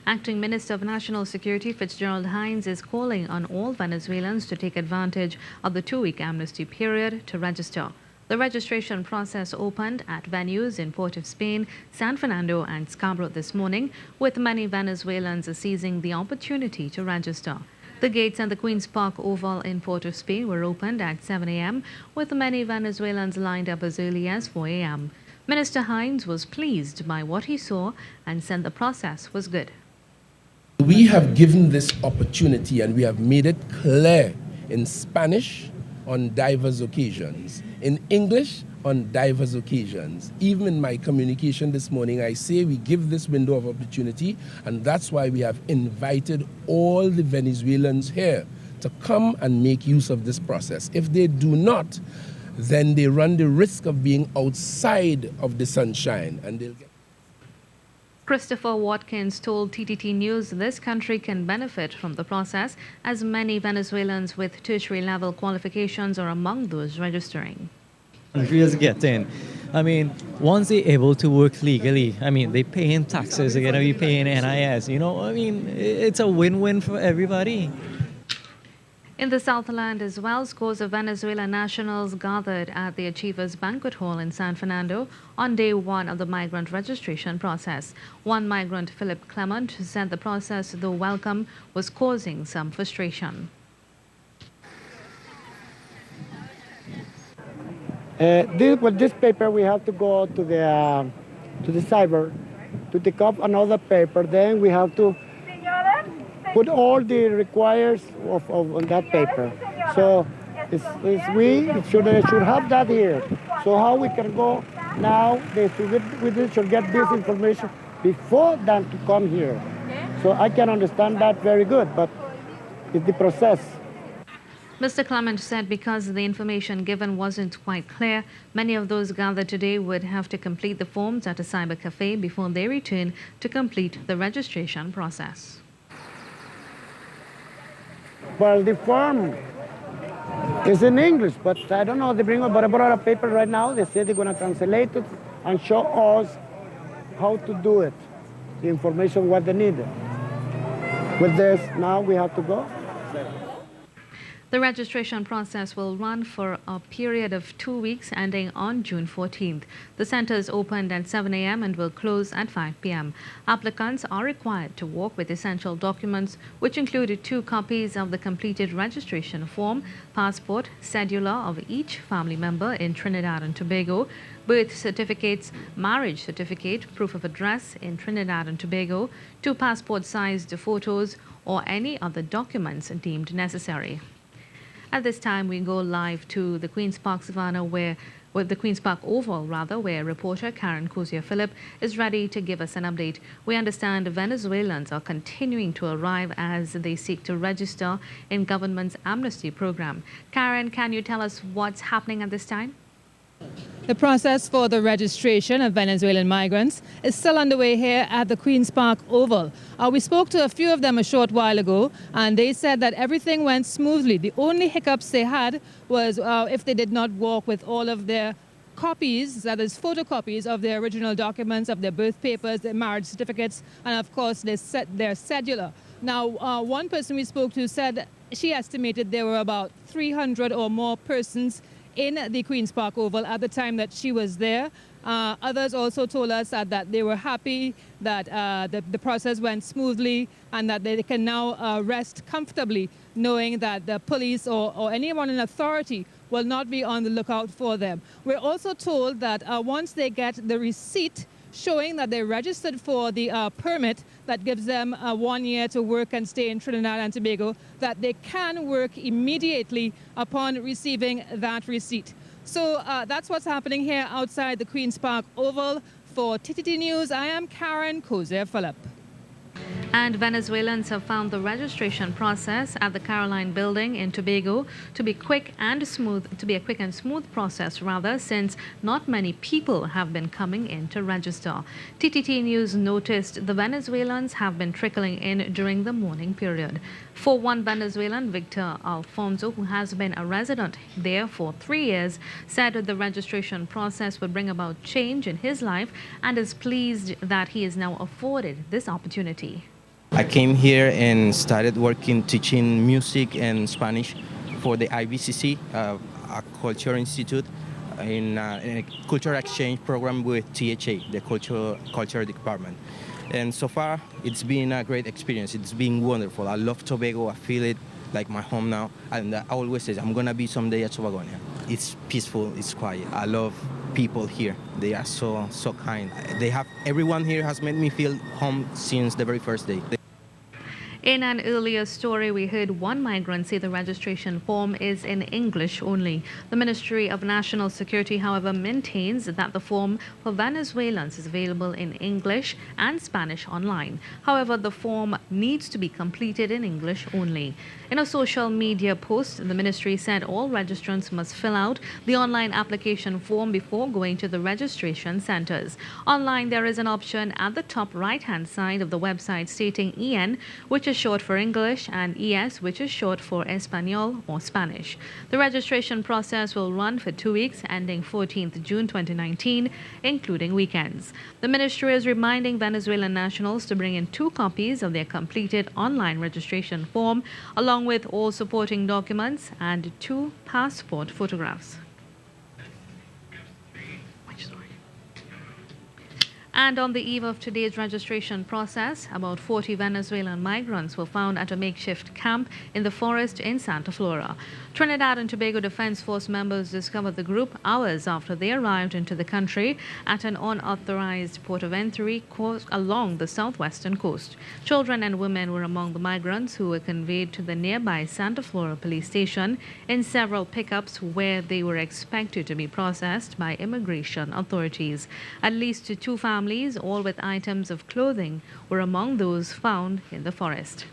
Acting Minister of National Security Fitzgerald Hinds is calling on all Venezuelans to take advantage of the two-week amnesty period to register. The registration process opened at venues in Port of Spain, San Fernando and Scarborough this morning, with many Venezuelans seizing the opportunity to register. The gates at the Queen's Park Oval in Port of Spain were opened at 7 a.m., with many Venezuelans lined up as early as 4 a.m. Minister Hinds was pleased by what he saw and said the process was good. We have given this opportunity and we have made it clear in Spanish on diverse occasions, in English on diverse occasions. Even in my communication this morning, I say we give this window of opportunity, and that's why we have invited all the Venezuelans here to come and make use of this process. If they do not, then they run the risk of being outside of the sunshine, and they'll get... Christopher Watkins told TTT News this country can benefit from the process, as many Venezuelans with tertiary level qualifications are among those registering. Countries get in. Once they're able to work legally, they paying taxes, they're going to be paying NIS, it's a win-win for everybody. In the Southland as well, scores of Venezuelan nationals gathered at the Achievers Banquet Hall in San Fernando on day one of the migrant registration process. One migrant, Philip Clement, said the process, though welcome, was causing some frustration. With this paper, we have to go to the cyber to take up another paper. Then we have to put all the requires on that paper. So we should have that here. So how we can go now? We should get this information before them to come here. So I can understand that very good, but it's the process. Mr. Clement said because the information given wasn't quite clear, many of those gathered today would have to complete the forms at a cyber cafe before they return to complete the registration process. Well, the form is in English, but I don't know. But I brought a paper right now. They say they're going to translate it and show us how to do it, the information, what they need. With this, now we have to go. The registration process will run for a period of 2 weeks ending on June 14th. The centers opened at 7 a.m. and will close at 5 p.m. Applicants are required to walk with essential documents, which included 2 copies of the completed registration form, passport, cedula of each family member in Trinidad and Tobago, birth certificates, marriage certificate, proof of address in Trinidad and Tobago, 2 passport-sized photos, or any other documents deemed necessary. At this time, we go live to the Queen's Park Savannah, the Queen's Park Oval, where reporter Karen Cozier-Phillip is ready to give us an update. We understand Venezuelans are continuing to arrive as they seek to register in government's amnesty program. Karen, can you tell us what's happening at this time? The process for the registration of Venezuelan migrants is still underway here at the Queen's Park Oval. We spoke to a few of them a short while ago, and they said that everything went smoothly. The only hiccups they had was if they did not walk with all of their copies, that is photocopies of their original documents, of their birth papers, their marriage certificates, and of course their cedula. Now, one person we spoke to said she estimated there were about 300 or more persons in the Queen's Park Oval at the time that she was there. Others also told us that they were happy that the process went smoothly and that they can now rest comfortably knowing that the police or anyone in authority will not be on the lookout for them. We're also told that once they get the receipt showing that they registered for the permit that gives them 1 year to work and stay in Trinidad and Tobago, that they can work immediately upon receiving that receipt. So that's what's happening here outside the Queen's Park Oval. For TTT News, I am Karen Cozier-Phillip. And Venezuelans have found the registration process at the Caroline Building in Tobago to be a quick and smooth process rather, since not many people have been coming in to register. TTT News noticed the Venezuelans have been trickling in during the morning period. For one Venezuelan, Victor Alfonso, who has been a resident there for 3 years, said the registration process would bring about change in his life and is pleased that he is now afforded this opportunity. I came here and started working teaching music and Spanish for the IVCC, a culture institute, in a cultural exchange program with THA, the culture department. And so far, it's been a great experience. It's been wonderful. I love Tobago. I feel it like my home now. And I always say, I'm going to be someday a Tobagonian. It's peaceful. It's quiet. I love people here. They are so kind. Everyone here has made me feel home since the very first day. In an earlier story, we heard one migrant say the registration form is in English only. The Ministry of National Security, however, maintains that the form for Venezuelans is available in English and Spanish online. However, the form needs to be completed in English only. In a social media post, the ministry said all registrants must fill out the online application form before going to the registration centers. Online, there is an option at the top right-hand side of the website stating EN, which is short for English, and ES, which is short for Espanol or Spanish. The registration process will run for 2 weeks, ending 14th June 2019, including weekends. The ministry is reminding Venezuelan nationals to bring in 2 copies of their completed online registration form, along with all supporting documents and 2 passport photographs. And on the eve of today's registration process, about 40 Venezuelan migrants were found at a makeshift camp in the forest in Santa Flora. Trinidad and Tobago Defense Force members discovered the group hours after they arrived into the country at an unauthorized port of entry along the southwestern coast. Children and women were among the migrants who were conveyed to the nearby Santa Flora police station in several pickups where they were expected to be processed by immigration authorities. At least 2 families, all with items of clothing, were among those found in the forest.